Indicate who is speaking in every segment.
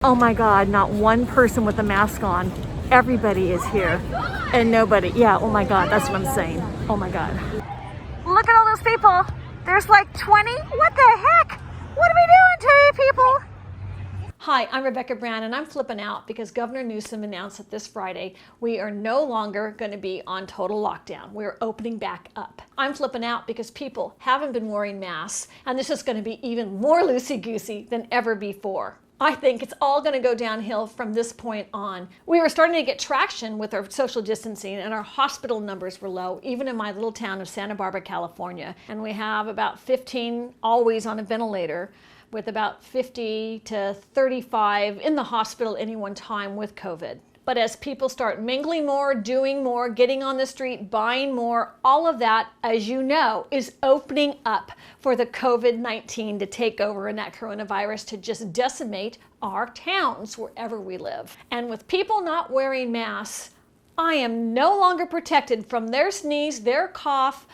Speaker 1: Oh my God, not one person with a mask on. Everybody is here and nobody. Yeah, oh my God, that's what I'm saying. Oh my God. Look at all those people. There's like 20. What the heck? What are we doing today, people?
Speaker 2: Hi, I'm Rebecca Brown, and I'm flipping out because Governor Newsom announced that this Friday we are no longer going to be on total lockdown. We're opening back up. I'm flipping out because people haven't been wearing masks, and this is going to be even more loosey-goosey than ever before. I think it's all going to go downhill from this point on. We were starting to get traction with our social distancing, and our hospital numbers were low, even in my little town of Santa Barbara, California. And we have about 15 always on a ventilator, with about 50 to 35 in the hospital at any one time with COVID. But as people start mingling more, doing more, getting on the street, buying more, all of that, as you know, is opening up for the COVID-19 to take over and that coronavirus to just decimate our towns wherever we live. And with people not wearing masks, I am no longer protected from their sneeze, their cough,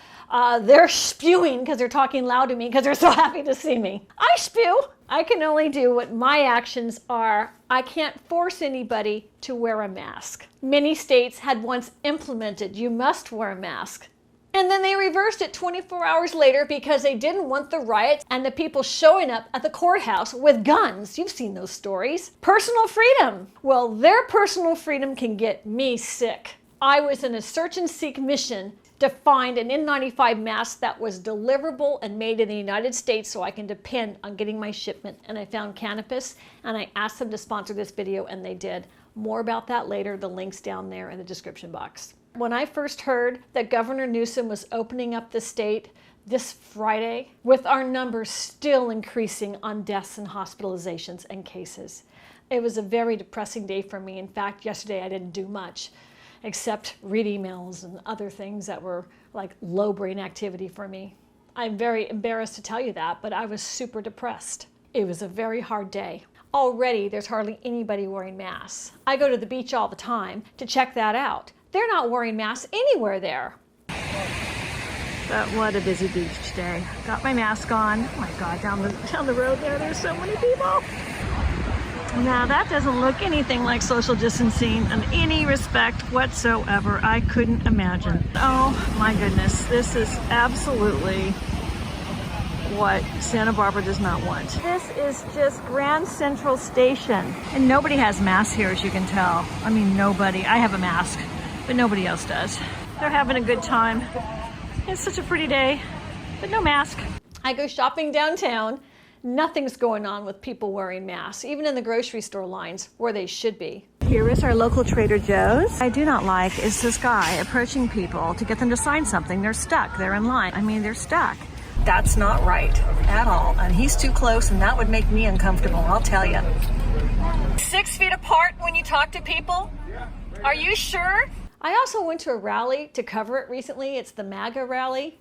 Speaker 2: they're spewing because they're talking loud to me because they're so happy to see me. I spew. I can only do what my actions are. I can't force anybody to wear a mask. Many states had once implemented you must wear a mask. And then they reversed it 24 hours later because they didn't want the riots and the people showing up at the courthouse with guns. You've seen those stories. Personal freedom. Well, their personal freedom can get me sick. I was in a search and seek mission to find an N95 mask that was deliverable and made in the United States so I can depend on getting my shipment. And I found Canopus, and I asked them to sponsor this video, and they did. More about that later, the link's down there in the description box. When I first heard that Governor Newsom was opening up the state this Friday, with our numbers still increasing on deaths and hospitalizations and cases, it was a very depressing day for me. In fact, yesterday I didn't do much except read emails and other things that were like low brain activity for me. I'm very embarrassed to tell you that, but I was super depressed. It was a very hard day. Already, there's hardly anybody wearing masks. I go to the beach all the time to check that out. They're not wearing masks anywhere there.
Speaker 1: But what a busy beach today. Got my mask on. Oh my God, down the road there's so many people. Now that doesn't look anything like social distancing in any respect whatsoever. I couldn't imagine. Oh my goodness, this is absolutely what Santa Barbara does not want. This is just Grand Central Station. And nobody has masks here, as you can tell. I mean, nobody. I have a mask, but nobody else does. They're having a good time. It's such a pretty day, but no mask.
Speaker 2: I go shopping downtown. Nothing's going on with people wearing masks, even in the grocery store lines where they should be.
Speaker 1: Here is our local Trader Joe's. What I do not like is this guy approaching people to get them to sign something. They're stuck, they're in line. I mean, they're stuck. That's not right at all. And he's too close, and that would make me uncomfortable, I'll tell you. 6 feet apart when you talk to people? Are you sure?
Speaker 2: I also went to a rally to cover it recently. It's the MAGA rally.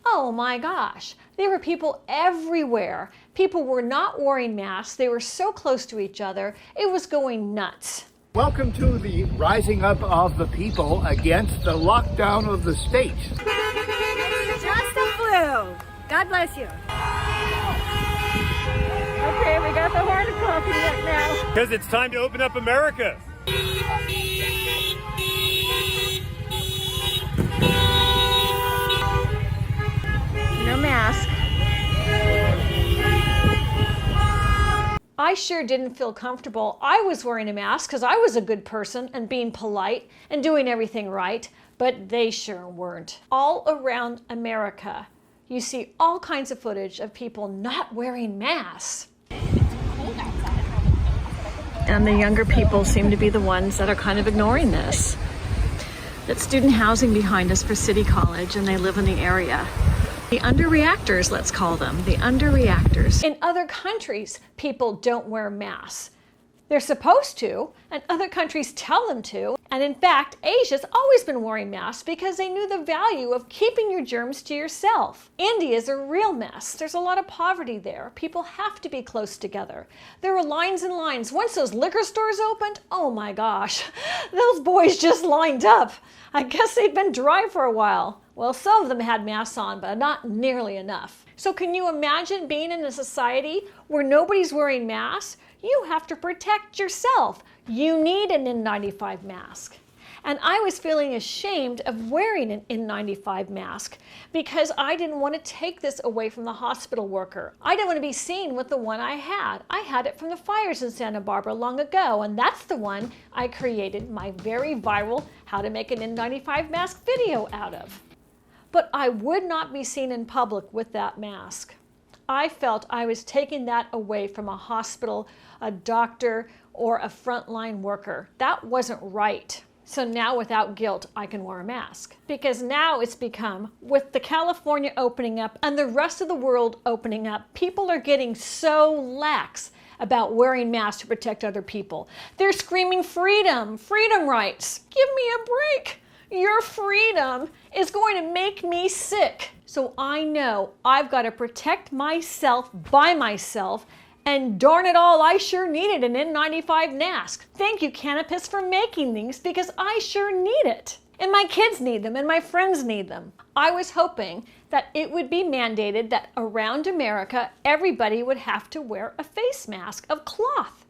Speaker 2: Oh my gosh, there were people everywhere. People were not wearing masks. They were so close to each other. It was going nuts.
Speaker 3: Welcome to the rising up of the people against the lockdown of the state.
Speaker 4: It's just a flu. God bless you.
Speaker 1: Okay, we got the horn of coffee right now.
Speaker 5: Because it's time to open up America.
Speaker 1: No mask.
Speaker 2: I sure didn't feel comfortable. I was wearing a mask because I was a good person and being polite and doing everything right, but they sure weren't. All around America, you see all kinds of footage of people not wearing masks.
Speaker 1: And the younger people seem to be the ones that are kind of ignoring this. It's student housing behind us for City College, and they live in the area. The underreactors, let's call them, the underreactors.
Speaker 2: In other countries, people don't wear masks. They're supposed to, and other countries tell them to. And in fact, Asia's always been wearing masks because they knew the value of keeping your germs to yourself. India's a real mess. There's a lot of poverty there. People have to be close together. There were lines and lines. Once those liquor stores opened, oh my gosh, those boys just lined up. I guess they'd been dry for a while. Well, some of them had masks on, but not nearly enough. So can you imagine being in a society where nobody's wearing masks? You have to protect yourself. You need an N95 mask. And I was feeling ashamed of wearing an N95 mask because I didn't want to take this away from the hospital worker. I didn't want to be seen with the one I had. I had it from the fires in Santa Barbara long ago, and that's the one I created my very viral How to Make an N95 Mask video out of. But I would not be seen in public with that mask. I felt I was taking that away from a hospital, a doctor, or a frontline worker. That wasn't right. So now without guilt, I can wear a mask. Because now it's become, with the California opening up and the rest of the world opening up, people are getting so lax about wearing masks to protect other people. They're screaming freedom, freedom rights. Give me a break. Your freedom is going to make me sick. So I know I've got to protect myself by myself. And darn it all, I sure needed an N95 mask. Thank you, Canopus, for making these because I sure need it. And my kids need them and my friends need them. I was hoping that it would be mandated that around America, everybody would have to wear a face mask of cloth.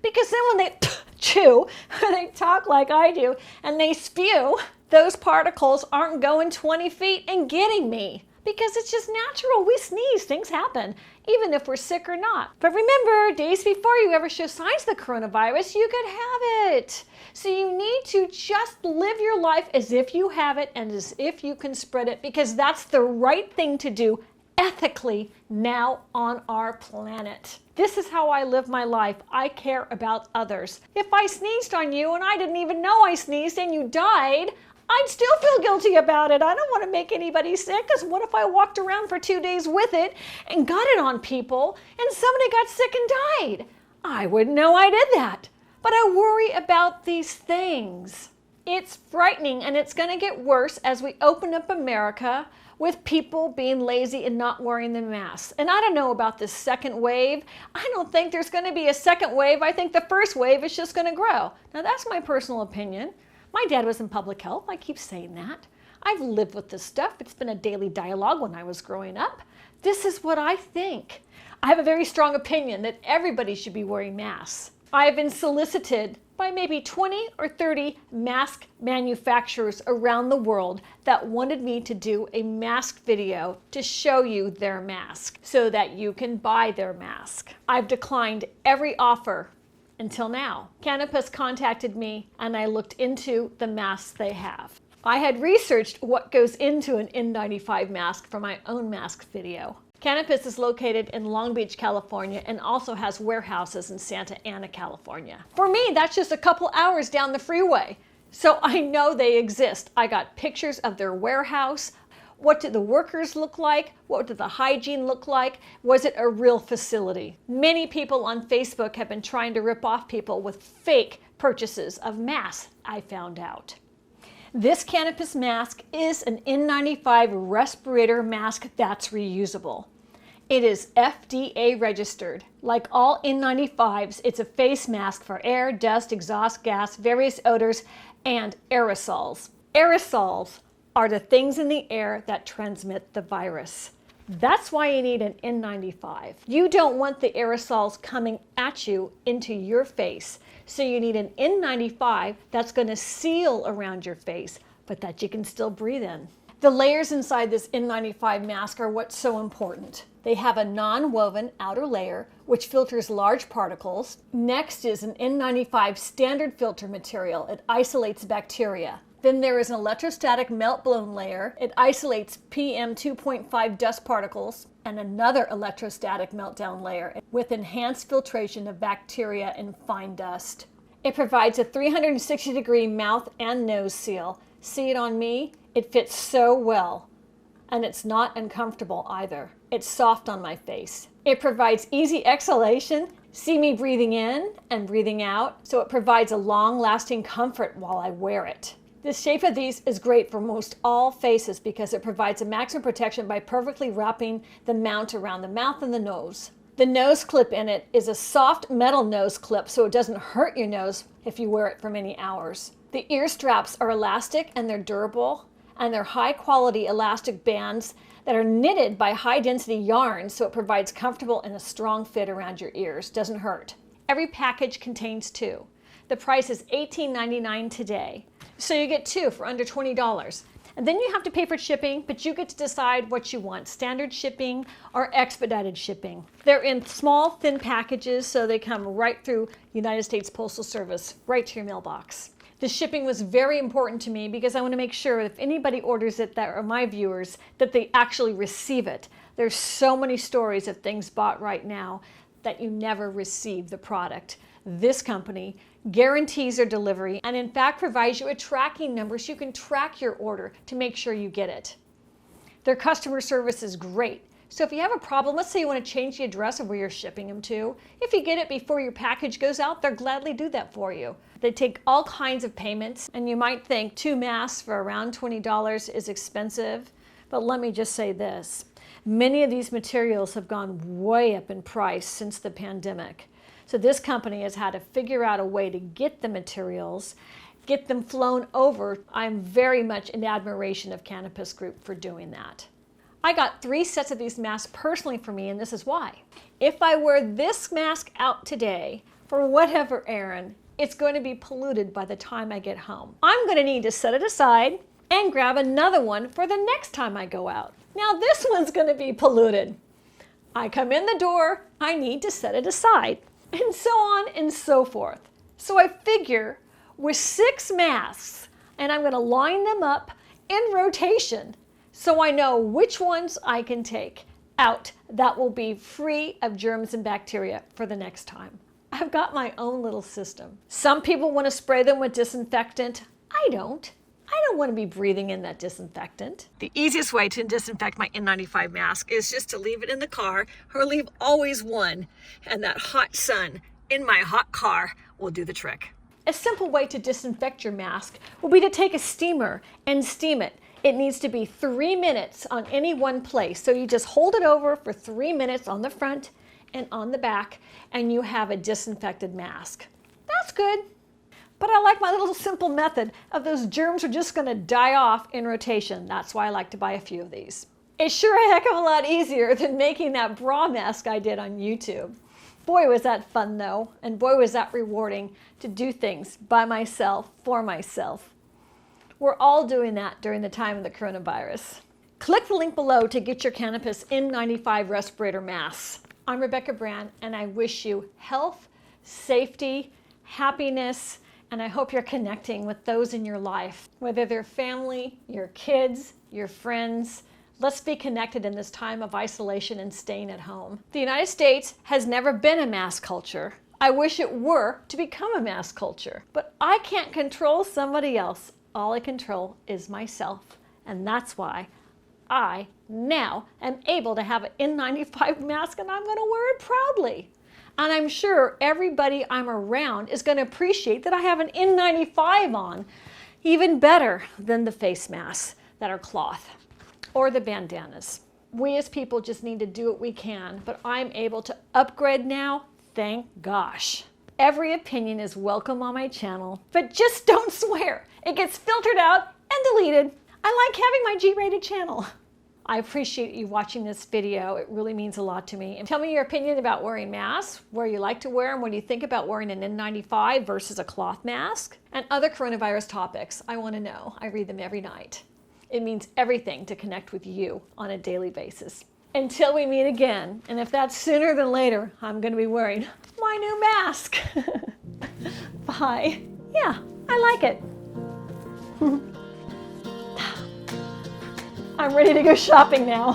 Speaker 2: Because then when they chew, or they talk like I do, and they spew, those particles aren't going 20 feet and getting me. Because it's just natural. We sneeze, things happen, even if we're sick or not. But remember, days before you ever show signs of the coronavirus, you could have it. So you need to just live your life as if you have it and as if you can spread it, because that's the right thing to do ethically now on our planet. This is how I live my life. I care about others. If I sneezed on you and I didn't even know I sneezed and you died, I'd still feel guilty about it. I don't want to make anybody sick, because what if I walked around for 2 days with it and got it on people and somebody got sick and died? I wouldn't know I did that. But I worry about these things. It's frightening, and it's going to get worse as we open up America with people being lazy and not wearing the masks. And I don't know about this second wave. I don't think there's going to be a second wave. I think the first wave is just going to grow. Now, that's my personal opinion. My dad was in public health. I keep saying that. I've lived with this stuff. It's been a daily dialogue when I was growing up. This is what I think. I have a very strong opinion that everybody should be wearing masks. I have been solicited by maybe 20 or 30 mask manufacturers around the world that wanted me to do a mask video to show you their mask so that you can buy their mask. I've declined every offer until now. Canopus contacted me and I looked into the masks they have. I had researched what goes into an N95 mask for my own mask video. Canopus is located in Long Beach, California, and also has warehouses in Santa Ana, California. For me, that's just a couple hours down the freeway. So I know they exist. I got pictures of their warehouse. What did the workers look like? What did the hygiene look like? Was it a real facility? Many people on Facebook have been trying to rip off people with fake purchases of masks, I found out. This Canopus mask is an N95 respirator mask that's reusable. It is FDA registered. Like all N95s, it's a face mask for air, dust, exhaust gas, various odors, and aerosols. Aerosols are the things in the air that transmit the virus. That's why you need an N95. You don't want the aerosols coming at you into your face. So you need an N95 that's going to seal around your face, but that you can still breathe in. The layers inside this N95 mask are what's so important. They have a non-woven outer layer, which filters large particles. Next is an N95 standard filter material. It isolates bacteria. Then there is an electrostatic melt-blown layer. It isolates PM 2.5 dust particles, and another electrostatic meltdown layer with enhanced filtration of bacteria and fine dust. It provides a 360-degree mouth and nose seal. See it on me? It fits so well. And it's not uncomfortable either. It's soft on my face. It provides easy exhalation. See me breathing in and breathing out. So it provides a long-lasting comfort while I wear it. The shape of these is great for most all faces because it provides a maximum protection by perfectly wrapping the mount around the mouth and the nose. The nose clip in it is a soft metal nose clip so it doesn't hurt your nose if you wear it for many hours. The ear straps are elastic and they're durable, and they're high-quality elastic bands that are knitted by high-density yarn, so it provides comfortable and a strong fit around your ears. Doesn't hurt. Every package contains 2. The price is $18.99 today, so you get 2 for under $20. And then you have to pay for shipping, but you get to decide what you want, standard shipping or expedited shipping. They're in small, thin packages, so they come right through United States Postal Service, right to your mailbox. The shipping was very important to me because I want to make sure if anybody orders it that are my viewers, that they actually receive it. There's so many stories of things bought right now that you never receive the product. This company guarantees their delivery and in fact provides you a tracking number so you can track your order to make sure you get it. Their customer service is great. So if you have a problem, let's say you want to change the address of where you're shipping them to, if you get it before your package goes out, they'll gladly do that for you. They take all kinds of payments, and you might think 2 masks for around $20 is expensive, but let me just say this. Many of these materials have gone way up in price since the pandemic. So this company has had to figure out a way to get the materials, get them flown over. I'm very much in admiration of Canopus Group for doing that. I got 3 sets of these masks personally for me, and this is why. If I wear this mask out today, for whatever errand, it's going to be polluted by the time I get home. I'm going to need to set it aside and grab another one for the next time I go out. Now this one's going to be polluted. I come in the door, I need to set it aside, and so on and so forth. So I figure with 6 masks, and I'm going to line them up in rotation so I know which ones I can take out that will be free of germs and bacteria for the next time. I've got my own little system. Some people want to spray them with disinfectant. I don't. I don't want to be breathing in that disinfectant. The easiest way to disinfect my N95 mask is just to leave it in the car or leave always one, and that hot sun in my hot car will do the trick. A simple way to disinfect your mask will be to take a steamer and steam it. It needs to be 3 minutes on any one place. So you just hold it over for 3 minutes on the front and on the back, and you have a disinfected mask. That's good. But I like my little simple method of those germs are just going to die off in rotation. That's why I like to buy a few of these. It's sure a heck of a lot easier than making that bra mask I did on YouTube. Boy, was that fun though, and boy, was that rewarding to do things by myself, for myself. We're all doing that during the time of the coronavirus. Click the link below to get your Canopus N95 respirator masks. I'm Rebecca Brand, and I wish you health, safety, happiness, and I hope you're connecting with those in your life, whether they're family, your kids, your friends. Let's be connected in this time of isolation and staying at home. The United States has never been a mask culture. I wish it were to become a mask culture, but I can't control somebody else. All I control is myself, and that's why I now am able to have an N95 mask, and I'm going to wear it proudly. And I'm sure everybody I'm around is going to appreciate that I have an N95 on, even better than the face masks that are cloth or the bandanas. We as people just need to do what we can, but I'm able to upgrade now, thank gosh. Every opinion is welcome on my channel, but just don't swear. It gets filtered out and deleted. I like having my G-rated channel. I appreciate you watching this video. It really means a lot to me. And tell me your opinion about wearing masks, where you like to wear them, what do you think about wearing an N95 versus a cloth mask, and other coronavirus topics. I want to know. I read them every night. It means everything to connect with you on a daily basis. Until we meet again, and if that's sooner than later, I'm going to be wearing my new mask. Bye. Yeah, I like it. I'm ready to go shopping now.